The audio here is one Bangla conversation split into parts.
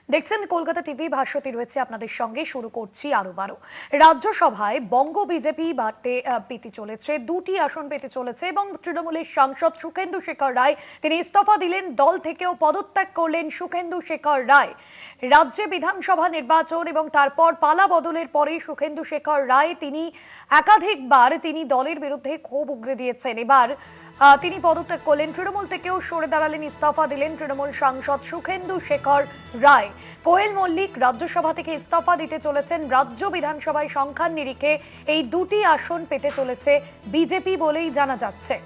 দেখছেন কলকাতা টিভি, ভাস্বতী রয়েছে আপনাদের সঙ্গে। শুরু করছি আরো বারো। রাজ্যসভায় বঙ্গ বিজেপি বাড়তে পেতে চলেছে, দুটি আসন পেতে চলেছে এবং তৃণমূলের সাংসদ সুখেন্দু শেখর রায় তিনি ইস্তফা দিলেন, দল থেকেও পদত্যাগ করলেন সুখেন্দু শেখর রায়। রাজ্যে বিধানসভা নির্বাচন এবং তারপর পালা বদলের পরে সুখেন্দু শেখর রায় তিনি একাধিকবার তিনি দলের বিরুদ্ধে ক্ষোভ উগরে দিয়েছেন। এবার তিনি পদত্যাগ করলেন, তৃণমূল থেকেও সরে দাঁড়ালেন, ইস্তফা দিলেন তৃণমূল সাংসদ সুখেন্দু শেখর রায়। কোয়েল মল্লিক রাজ্যসভা থেকে ইস্তফা দিতে চলেছেন। রাজ্য বিধানসভায় সংখ্যার নিরিখে এই দুটি আসন পেতে চলেছে বিজেপি বলেই জানা যাচ্ছে।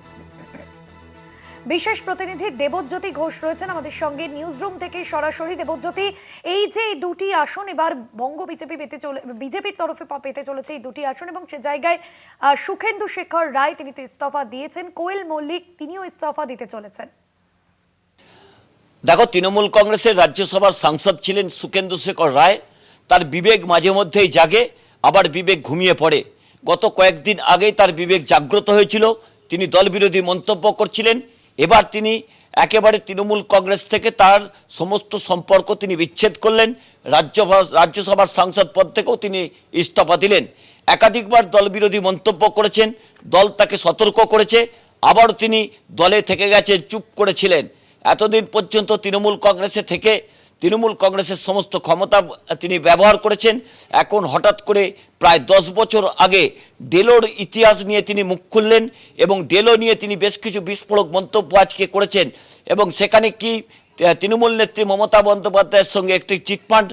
বিশেষ প্রতিনিধি দেবজ্যোতি ঘোষ রয়েছেন আমাদের সঙ্গে নিউজরুম থেকে সরাসরি। দেবজ্যোতি, এই যে এই দুটি আসন এবার বঙ্গ বিজেপি বিজেপির তরফে পেতে চলেছে এই দুটি আসন, এবং সে জায়গায় সুখেন্দু শেখর রায় তিনি তো ইস্তফা দিয়েছেন, কোয়েল মল্লিক তিনিও ইস্তফা দিতে চলেছেন। দেখো, তৃণমূল কংগ্রেসের রাজ্যসভার সাংসদ ছিলেন সুখেন্দু শেখর রায়। তার বিবেক মাঝে মধ্যেই জাগে, আবার বিবেক ঘুমিয়ে পড়ে। গত কয়েকদিন আগেই তার বিবেক জাগ্রত হয়েছিল, তিনি দলবিরোধী মন্তব্য করছিলেন। এবার তিনি একেবারে তৃণমূল কংগ্রেস থেকে তার সমস্ত সম্পর্ক তিনি বিচ্ছেদ করলেন। রাজ্যসভার সাংসদ পদ থেকেও তিনি ইস্তফা দিলেন। একাধিকবার দলবিরোধী মন্তব্য করেছেন, দল তাকে সতর্ক করেছে, আবারও তিনি দলে থেকে গেছেন, চুপ করেছিলেন। এতদিন পর্যন্ত তৃণমূল কংগ্রেসে থেকে তৃণমূল কংগ্রেসের সমস্ত ক্ষমতা তিনি ব্যবহার করেছেন। এখন হঠাৎ করে প্রায় 10 বছর আগে ডেলোর ইতিহাস নিয়ে তিনি মুখ খুললেন এবং ডেলো নিয়ে তিনি বেশ কিছু বিস্ফোরক মন্তব্য আজকে করেছেন। এবং সেখানে কি তৃণমূল নেত্রী মমতা বন্দ্যোপাধ্যায়ের সঙ্গে একটি চিটফান্ড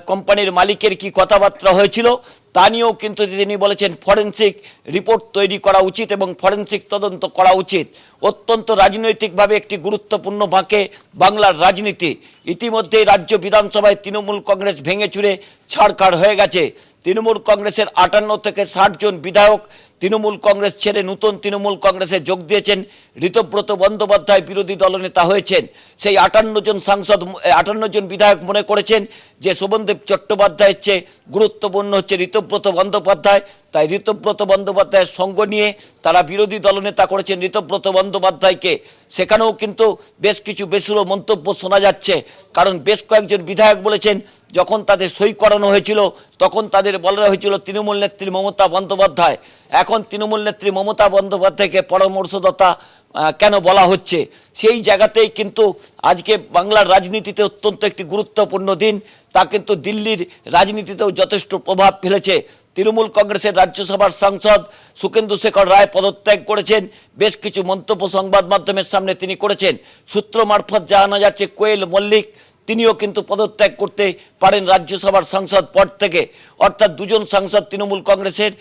কোম্পানির মালিকের কি কথাবার্তা হয়েছিল তা নিয়েও কিন্তু তিনি বলেছেন ফরেনসিক রিপোর্ট তৈরি করা উচিত এবং ফরেনসিক তদন্ত করা উচিত। অত্যন্ত রাজনৈতিকভাবে একটি গুরুত্বপূর্ণ বাঁকে বাংলার রাজনীতি। ইতিমধ্যেই রাজ্য বিধানসভায় তৃণমূল কংগ্রেস ভেঙে চুরে ছাড়খাড় হয়ে গেছে। তৃণমূল কংগ্রেসের 58 থেকে 60 জন বিধায়ক তৃণমূল কংগ্রেস ছেড়ে নতুন তৃণমূল কংগ্রেসে যোগ দিয়েছেন। ঋতব্রত বন্দ্যোপাধ্যায় বিরোধী দলনেতা হয়েছেন। সেই 58 জন বিধায়ক মনে করেছেন যে শোভনদেব চট্টোপাধ্যায়ের চেয়ে গুরুত্বপূর্ণ হচ্ছে ঋতব্রত বন্দ্যোপাধ্যায়। তাই ঋতব্রত বন্দ্যোপাধ্যায়ের সঙ্গ নিয়ে তারা বিরোধী দলনেতা করেছেন ঋতব্রত বন্দ্যোপাধ্যায়কে। সেখানেও কিন্তু বেশ কিছু বেসুরো মন্তব্য শোনা যাচ্ছে, কারণ বেশ কয়েকজন বিধায়ক বলেছেন যখন তাদের সই করানো হয়েছিল তখন তাদের বলা হয়েছিল তৃণমূল নেত্রী মমতা বন্দ্যোপাধ্যায়। এখন তৃণমূল নেত্রী মমতা বন্দ্যোপাধ্যায়কে পরামর্শদাতা কেন বলা হচ্ছে? সেই জায়গাতেই কিন্তু আজকে বাংলার রাজনীতিতে অত্যন্ত একটি গুরুত্বপূর্ণ দিন। তা কিন্তু দিল্লির রাজনীতিতেও যথেষ্ট প্রভাব ফেলেছে। তৃণমূল কংগ্রেসের রাজ্যসভার সাংসদ সুখেন্দু শেখর রায় পদত্যাগ করেছেন। বেশ কিছু মন্তব্য সংবাদ মাধ্যমের সামনে তিনি করেছেন। সূত্র মারফত জানা যাচ্ছে কোয়েল মল্লিক তিনিও কিন্তু পদত্যাগ করতে পারেন রাজ্যসভার সাংসদ পদ থেকে। অর্থাৎ দুজন সাংসদ তৃণমূল কংগ্রেসের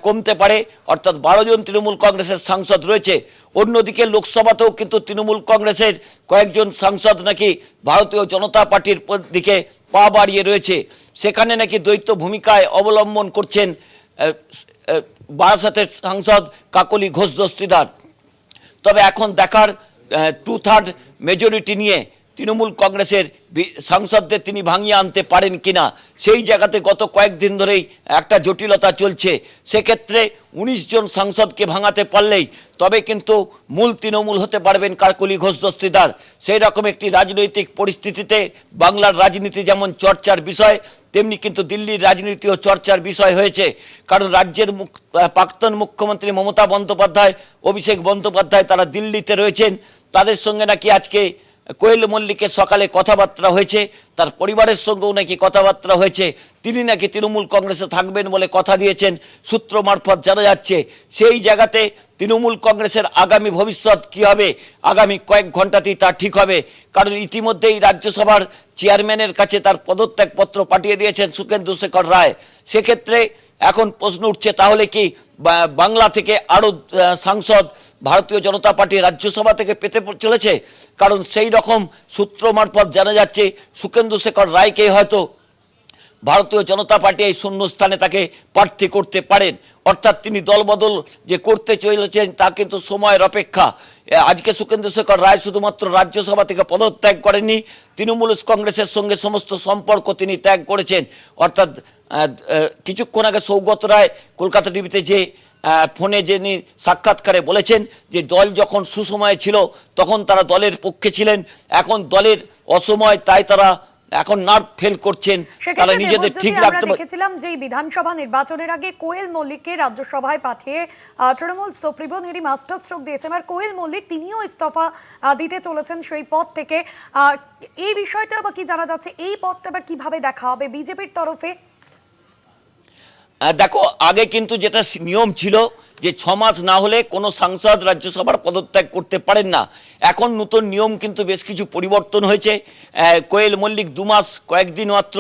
কমতে পারে, অর্থাৎ 12 জন তৃণমূল কংগ্রেসের সাংসদ রয়েছে। অন্যদিকে লোকসভাতেও কিন্তু তৃণমূল কংগ্রেসের কয়েকজন সাংসদ নাকি ভারতীয় জনতা পার্টির দিকে পা বাড়িয়ে রয়েছে। সেখানে নাকি দ্বৈত ভূমিকায় অবলম্বন করছেন বারাসাতের সাংসদ কাকলি ঘোষ দস্তিদার। তবে এখন দেখার 2/3 মেজরিটি নিয়ে তৃণমূল কংগ্রেসের সাংসদদের তিনি ভাঙিয়ে আনতে পারেন কিনা, সেই জায়গাতে গত কয়েকদিন ধরেই একটা জটিলতা চলছে। সেক্ষেত্রে 19 জন সাংসদকে ভাঙাতে পারলেই তবে কিন্তু মূল তৃণমূল হতে পারবেন কাকলি ঘোষ দস্তিদার। সেই রকম একটি রাজনৈতিক পরিস্থিতিতে বাংলার রাজনীতি যেমন চর্চার বিষয়, তেমনি কিন্তু দিল্লির রাজনীতিও চর্চার বিষয় হয়েছে। কারণ রাজ্যের প্রাক্তন মুখ্যমন্ত্রী মমতা বন্দ্যোপাধ্যায়, অভিষেক বন্দ্যোপাধ্যায় তারা দিল্লিতে রয়েছেন। তাদের সঙ্গে নাকি আজকে কোয়েল মল্লিকের সকালে কথাবার্তা হয়েছে, তার পরিবারের সঙ্গেও নাকি কথাবার্তা হয়েছে। তিনি নাকি তৃণমূল কংগ্রেসে থাকবেন বলে কথা দিয়েছেন, সূত্র মারফত জানা যাচ্ছে। সেই জায়গাতে তৃণমূল কংগ্রেসের আগামী ভবিষ্যৎ কী হবে আগামী কয়েক ঘন্টাতেই তা ঠিক হবে। কারণ ইতিমধ্যেই রাজ্যসভার চেয়ারম্যানের কাছে তার পদত্যাগপত্র পাঠিয়ে দিয়েছেন সুখেন্দু শেখর রায়। সেক্ষেত্রে এখন প্রশ্ন উঠছে, তাহলে কি বাংলা থেকে আরও সাংসদ ভারতীয় জনতা পার্টি রাজ্যসভা থেকে পেতে চলেছে? কারণ সেই রকম সূত্র মারফত জানা যাচ্ছে সুখেন্দু শেখর রায়কে হয়তো ভারতীয় জনতা পার্টি এই শূন্যস্থানে তাকে প্রার্থী করতে পারেন। অর্থাৎ তিনি দলবদল যে করতে চলেছেন তা কিন্তু সময়ের অপেক্ষা। আজকে সুখেন্দু শেখর রায় শুধুমাত্র রাজ্যসভা থেকে পদত্যাগ করেননি, তৃণমূল কংগ্রেসের সঙ্গে সমস্ত সম্পর্ক তিনি ত্যাগ করেছেন। অর্থাৎ কিছুক্ষণ আগে সৌগত রায় কলকাতা টিভিতে যে ফোনে যিনি সাক্ষাৎকারে বলেছেন যে দল যখন সুসময়ে ছিল তখন তারা দলের পক্ষে ছিলেন, এখন দলের অসময় তাই তারা এখন নার্ভ ফেল করছেন, তারা সেক্ষেত্রে নিজেদের দেবজ্যোতি, ঠিক আমরা রাখতে দেখেছিলাম যে এই বিধানসভা নির্বাচনের আগে কোয়েল মল্লিককে রাজ্যসভায় পাঠিয়ে তৃণমূল সুপ্রিমো নেরি মাস্টার স্ট্রোক দিয়েছে। আর কোয়েল মল্লিক তিনিও ইস্তফা দিতে চলেছেন সেই পদ থেকে। এই বিষয়টা বা কি জানা যাচ্ছে, এই পদটা বা কিভাবে দেখা হবে বিজেপির তরফে? দেখো, আগে কিন্তু যেটা নিয়ম ছিল যে 6 মাস না হলে কোনো সাংসদ রাজ্যসভার পদত্যাগ করতে পারেন না। এখন নতুন নিয়ম কিন্তু বেশ কিছু পরিবর্তন হয়েছে। কোয়েল মল্লিক 2 মাস কয়েকদিন মাত্র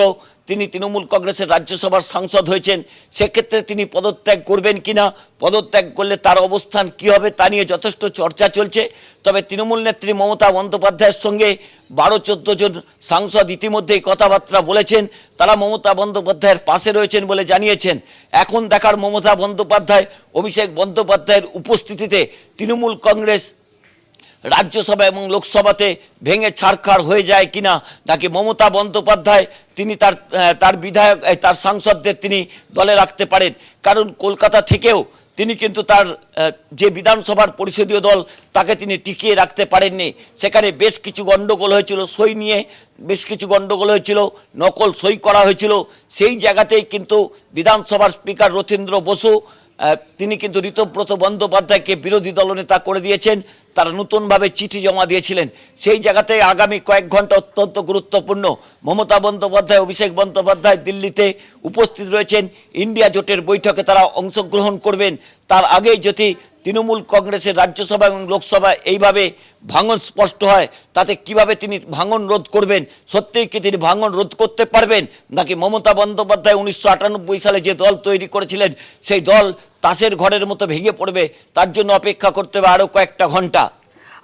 তিনি তৃণমূল কংগ্রেসের রাজ্যসভার সাংসদ হয়েছেন। সেক্ষেত্রে তিনি পদত্যাগ করবেন কিনা, পদত্যাগ করলে তার অবস্থান কি হবে তা নিয়ে যথেষ্ট চর্চা চলছে। তবে তৃণমূল নেত্রী মমতা বন্দ্যোপাধ্যায়ের সঙ্গে 12-14 জন সাংসদ ইতিমধ্যেই কথাবার্তা বলেছেন, তারা মমতা বন্দ্যোপাধ্যায়ের পাশে রয়েছেন বলে জানিয়েছেন। এখন দেখার মমতা বন্দ্যোপাধ্যায়, অভিষেক বন্দ্যোপাধ্যায়ের উপস্থিতিতে তৃণমূল কংগ্রেস রাজ্যসভা এবং লোকসভাতে ভেঙে ছাড়খাড় হয়ে যায় কিনা, নাকি মমতা বন্দ্যোপাধ্যায় তিনি তার বিধায়ক তার সাংসদদের তিনি দলে রাখতে পারেন। কারণ কলকাতা থেকেও তিনি কিন্তু তার যে বিধানসভার পরিষদীয় দল তাকে তিনি টিকিয়ে রাখতে পারেননি। সেখানে বেশ কিছু গণ্ডগোল হয়েছিল, সই নিয়ে বেশ কিছু গণ্ডগোল হয়েছিল, নকল সই করা হয়েছিল। সেই জায়গাতেই কিন্তু বিধানসভার স্পিকার রথীন্দ্র বসু তিনি কিন্তু ঋতব্রত বন্দ্যোপাধ্যায়কে বিরোধী দলনেতা করে দিয়েছেন। তারা নতুনভাবে চিঠি জমা দিয়েছিলেন। সেই জায়গাতে আগামী কয়েক ঘন্টা অত্যন্ত গুরুত্বপূর্ণ। মমতা বন্দ্যোপাধ্যায়, অভিষেক বন্দ্যোপাধ্যায় দিল্লিতে উপস্থিত রয়েছেন, ইন্ডিয়া জোটের বৈঠকে তারা অংশগ্রহণ করবেন। তার আগেই যদি তৃণমূল কংগ্রেসের রাজ্যসভা এবং লোকসভা এইভাবে ভাঙন স্পষ্ট হয়, তাতে কিভাবে তিনি ভাঙন রোধ করবেন, সত্যিই কি তিনি ভাঙন রোধ করতে পারবেন, নাকি মমতা বন্দ্যোপাধ্যায় 1998 সালে যে দল তৈরি করেছিলেন সেই দল তাসের ঘরের মতো ভেঙে পড়বে? তার জন্য অপেক্ষা করতে হবে আরো কয়েকটা ঘন্টা।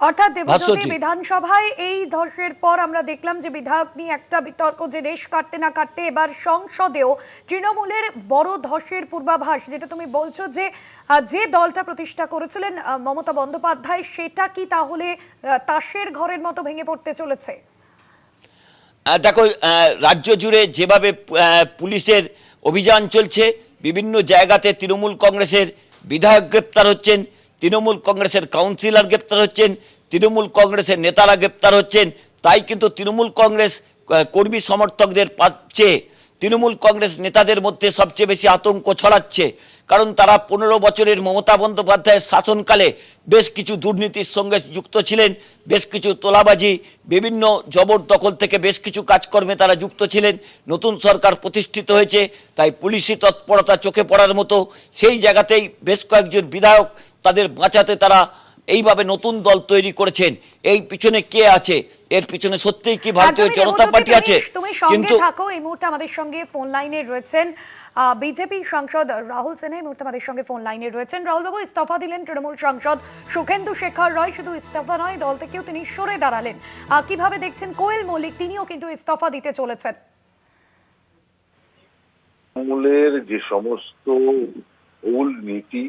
অর্থাৎ দেবজ্যোতি, ভাস্বতী। বিধানসভায় এই ধসের পর আমরা দেখলাম যে বিধায়ক নিয়ে একটা বিতর্ক, যে রেশ কাটতে না কাটতে এবার সংসদেও তৃণমূলের বড় ধসের পূর্বাভাস। যেটা তুমি বলছো যে যে দলটা প্রতিষ্ঠা করেছিলেন মমতা বন্দ্যোপাধ্যায়, সেটা কি তাহলে তাসের ঘরের মতো ভেঙে পড়তে চলেছে? দেখো, রাজ্য জুড়ে যেভাবে পুলিশের অভিযান চলছে, বিভিন্ন জায়গাতে তৃণমূল কংগ্রেসের বিধায়ক গ্রেপ্তার হচ্ছেন, তৃণমূল কংগ্রেসের কাউন্সিলর গ্রেপ্তার হচ্ছেন, তৃণমূল কংগ্রেসের নেতারা গ্রেপ্তার হচ্ছেন। তাই কিন্তু তৃণমূল কংগ্রেস কর্মী সমর্থকদের চেয়ে তৃণমূল কংগ্রেস নেতাদের মধ্যে সবচেয়ে বেশি আতঙ্ক ছড়াচ্ছে। কারণ তারা 15 বছরের মমতা বন্দ্যোপাধ্যায়ের শাসনকালে বেশ কিছু দুর্নীতির সঙ্গে যুক্ত ছিলেন, বেশ কিছু তোলাবাজি, বিভিন্ন জবরদখল থেকে বেশ কিছু কাজকর্মে তারা যুক্ত ছিলেন। নতুন সরকার প্রতিষ্ঠিত হয়েছে, তাই পুলিশি তৎপরতা চোখে পড়ার মতো। সেই জায়গাতেই বেশ কয়েকজন বিধায়ক তাদের বাঁচাতে তারা এইভাবে নতুন দল তৈরি করেছেন। এই পিছনে কে আছে? এর পিছনে সত্যিই কি ভারতীয় জনতা পার্টি আছে? তুমি সঙ্গে থাকো। এই মুহূর্তে আমাদের সঙ্গে ফোন লাইনে রয়েছেন বিজেপি সাংসদ রাহুল সিনহা। এই মুহূর্তে আমাদের সঙ্গে ফোন লাইনে রয়েছেন। রাহুল বাবু, ইস্তফা দিলেন তৃণমূল সাংসদ সুখেন্দু শেখর রায়। শুধু ইস্তফা নয়, দল থেকেও তিনি সরে দাঁড়ালেন। কিভাবে দেখছেন কোয়েল মল্লিক, তিনিও কিন্তু ইস্তফা দিতে চলেছেন? তৃণমূলের যে সমস্ত ভুল নীতি,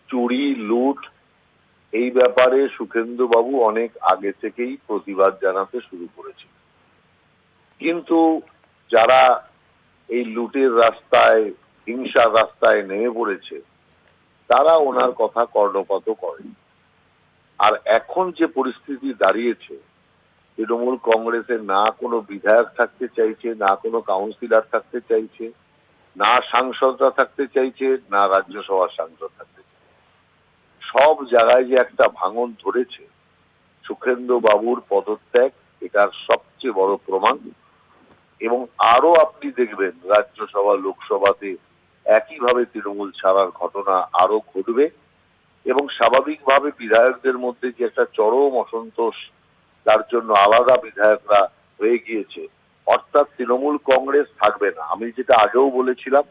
চুরি, লুট, এই ব্যাপারে সুখেন্দু বাবু অনেক আগে থেকেই প্রতিবাদ জানাতে শুরু করেছিল। কিন্তু যারা এই লুটের রাস্তায়, হিংসার রাস্তায় নেমে পড়েছে, তারা ওনার কথা কর্ণপাত করেন। আর এখন যে পরিস্থিতি দাঁড়িয়েছে, তৃণমূল কংগ্রেসের না কোনো বিধায়ক থাকতে চাইছে, না কোনো কাউন্সিলর থাকতে চাইছে, না সাংসদরা থাকতে চাইছে, না রাজ্যসভার সাংসদ থাকতে চাইছে। সব জায়গায় যে একটা ভাঙন ধরেছে, সুখেন্দু বাবুর পদত্যাগ এটার সবচেয়ে বড় প্রমাণ। এবং আরো আপনি দেখবেন রাজ্যসভা, লোকসভাতে একইভাবে তৃণমূল ছাড়ার ঘটনা আরো ঘটবে। এবং স্বাভাবিকভাবে বিধায়কদের মধ্যে যে একটা চরম অসন্তোষ, তার জন্য আলাদা বিধায়করা হয়ে গিয়েছে। অর্থাৎ তৃণমূল কংগ্রেস থাকবে না। আমি যেটা আগেও বলেছিলাম,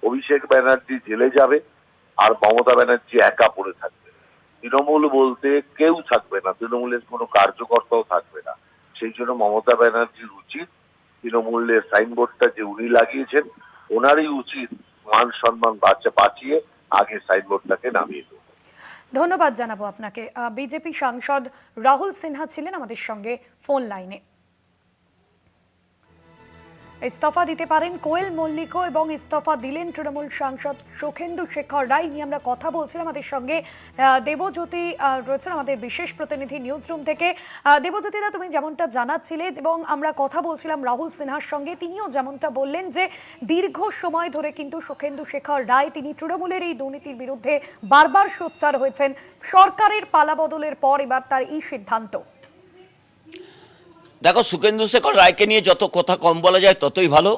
অভিষেক ব্যানার্জি জেলে যাবে আর মমতা ব্যানার্জি একা পড়ে থাকবে। তৃণমূল বলতে কেউ থাকবে না, তৃণমূলের কোনো কার্যকর্তাও থাকবে না। সেই জন্য মমতা ব্যানার্জির উচিত, তৃণমূলের সাইনবোর্ডটা যে উনি লাগিয়েছেন, ওনারই উচিত মান সম্মান বাঁচিয়ে আগে সাইনবোর্ডটাকে নামিয়ে দেবো। ধন্যবাদ জানাবো আপনাকে। বিজেপি সাংসদ রাহুল সিনহা ছিলেন আমাদের সঙ্গে ফোন লাইনে। ইস্তফা দিতে পারেন কোয়েল মল্লিকও এবং ইস্তফা দিলেন তৃণমূল সাংসদ সুখেন্দু শেখর রায়। নিয়ে আমরা কথা বলছিলাম, আমাদের সঙ্গে দেবজ্যোতি রয়েছেন আমাদের বিশেষ প্রতিনিধি নিউজ রুম থেকে। দেবজ্যোতিদা, তুমি যেমনটা জানাচ্ছিলে এবং আমরা কথা বলছিলাম রাহুল সিনহার সঙ্গে, তিনিও যেমনটা বললেন যে দীর্ঘ সময় ধরে কিন্তু সুখেন্দু শেখর রায় তিনি তৃণমূলের এই দুর্নীতির বিরুদ্ধে বারবার সোচ্চার হয়েছেন। সরকারের পালাবদলের পর এবার তার এই সিদ্ধান্ত। দেখো, সুখেন্দু শেখর রায়কে নিয়ে যত কথা কম বলা যায় ততই ভালো।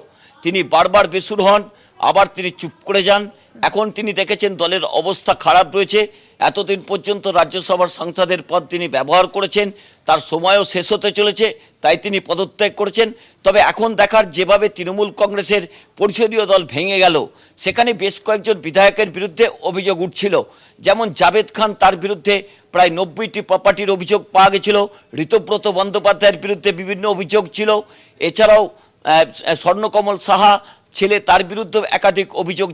তিনি বারবার বেসুর হন, আবার তিনি চুপ করে যান। এখন তিনি দেখেছেন দলের অবস্থা খারাপ রয়েছে। এতদিন পর্যন্ত রাজ্যসভার সাংসদের পদ তিনি ব্যবহার করেছেন, তার সময়ও শেষ হতে চলেছে, তাই তিনি পদত্যাগ করেছেন। তবে এখন দেখার, যেভাবে তৃণমূল কংগ্রেসের পরিষদীয় দল ভেঙে গেল, সেখানে বেশ কয়েকজন বিধায়কের বিরুদ্ধে অভিযোগ উঠছিল। যেমন জাভেদ খান, তার বিরুদ্ধে প্রায় 90টি প্রপার্টির অভিযোগ পাওয়া গেছিল। ঋতব্রত বন্দ্যোপাধ্যায়ের বিরুদ্ধে বিভিন্ন অভিযোগ ছিল। এছাড়াও স্বর্ণকমল সাহা ছেলে, তার বিরুদ্ধে একাধিক অভিযোগ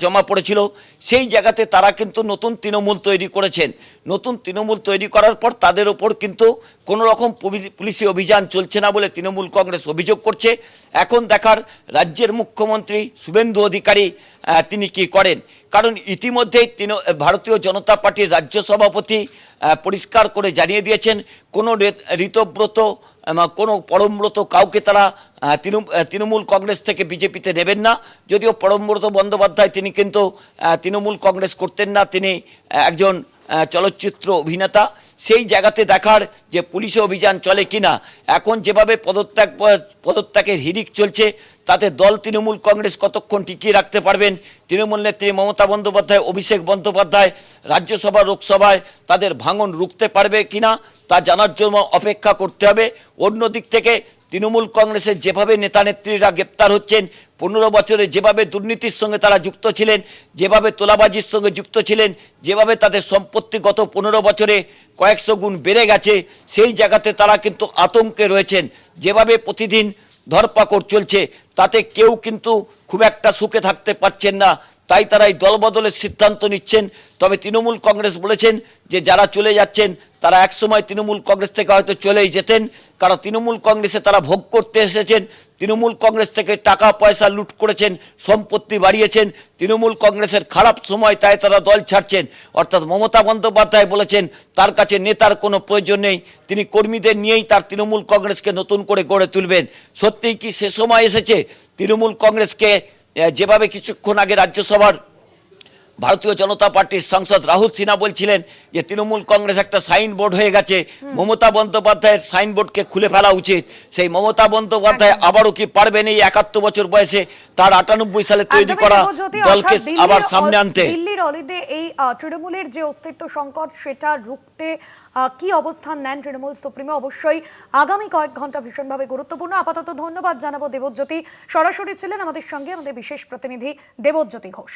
জমা পড়েছিল। সেই জায়গাতে তারা কিন্তু নতুন তৃণমূল তৈরি করেছেন। নতুন তৃণমূল তৈরি করার পর তাদের ওপর কিন্তু কোনো রকম পুলিশি অভিযান চলছে না বলে তৃণমূল কংগ্রেস অভিযোগ করছে। এখন দেখার রাজ্যের মুখ্যমন্ত্রী শুভেন্দু অধিকারী তিনি কি করেন। কারণ ইতিমধ্যেই ভারতীয় জনতা পার্টির রাজ্য সভাপতি পরিষ্কার করে জানিয়ে দিয়েছেন, কোনো ঋতব্রত, কোনো পরমব্রত কাউকে তারা তৃণমূল কংগ্রেস থেকে বিজেপিতে নেবেন না। যদিও পরমব্রত বন্দ্যোপাধ্যায় তিনি কিন্তু তৃণমূল কংগ্রেস করতেন না, তিনি একজন চলচ্চিত্র অভিনেতা। সেই জায়গাতে দেখার যে পুলিশি অভিযান চলে কিনা। এখন যেভাবে পদত্যাগের হিড়িক চলছে, তাতে দল তৃণমূল কংগ্রেস কতক্ষণ টিকিয়ে রাখতে পারবেন, তৃণমূল নেত্রী মমতা বন্দ্যোপাধ্যায়, অভিষেক বন্দ্যোপাধ্যায় রাজ্যসভা লোকসভায় তাদের ভাঙন রুখতে পারবে কিনা, তা জানার জন্য অপেক্ষা করতে হবে। অন্যদিক থেকে তৃণমূল কংগ্রেসের যেভাবে নেতা নেত্রীরা গ্রেপ্তার হচ্ছেন, 15 বছরে যেভাবে দুর্নীতির সঙ্গে তারা যুক্ত ছিলেন, যেভাবে তোলাবাজির সঙ্গে যুক্ত ছিলেন, যেভাবে তাদের সম্পত্তি গত 15 বছরে কয়েকশো গুণ বেড়ে গেছে, সেই জায়গাতে তারা কিন্তু আতঙ্কে রয়েছেন। যেভাবে প্রতিদিন ধরপাকড় চলছে, তাতে কেউ কিন্তু খুব একটা সুখে থাকতে পারছেন না। তাই তারা এই দলবদলের সিদ্ধান্ত নিচ্ছেন। তবে তৃণমূল কংগ্রেস বলেছেন যে যারা চলে যাচ্ছেন তারা একসময় তৃণমূল কংগ্রেস থেকে হয়তো চলেই যেতেন, কারণ তৃণমূল কংগ্রেসে তারা ভোগ করতে এসেছেন। তৃণমূল কংগ্রেস থেকে টাকা পয়সা লুট করেছেন, সম্পত্তি বাড়িয়েছেন। তৃণমূল কংগ্রেসের খারাপ সময়, তাই তারা দল ছাড়ছেন। অর্থাৎ মমতা বন্দ্যোপাধ্যায় বলেছেন তার কাছে নেতার কোনো প্রয়োজন নেই, তিনি কর্মীদের নিয়েই তার তৃণমূল কংগ্রেসকে নতুন করে গড়ে তুলবেন। সত্যিই কি সে সময় এসেছে তৃণমূল কংগ্রেসকে, যেভাবে কিছুক্ষণ আগে রাজ্যসভার ভারতীয় জনতা পার্টির সাংসদ রাহুল সিনহা বলছিলেন যে তৃণমূল কংগ্রেস একটা সাইনবোর্ড হয়ে গেছে, মমতা বন্দ্যোপাধ্যায়ের সাইনবোর্ডকে খুলে ফেলা উচিত। সেই মমতা বন্দ্যোপাধ্যায় আবারও কি পারবেন এই 71 বছর বয়সে তার 98 সালে তৈরি করা দলকে আবার সামনে আনতে? দিল্লির অলিতে এই তৃণমূলের যে অস্তিত্ব সংকট, সেটা রুখতে কি অবস্থান নেন তৃণমূল সুপ্রিমো, অবশ্যই আগামী কয়েক ঘন্টা ভীষণভাবে গুরুত্বপূর্ণ। আপাতত ধন্যবাদ জানাবো দেবজ্যোতি, সরাসরি ছিলেন আমাদের সঙ্গে আমাদের বিশেষ প্রতিনিধি দেবজ্যোতি ঘোষ।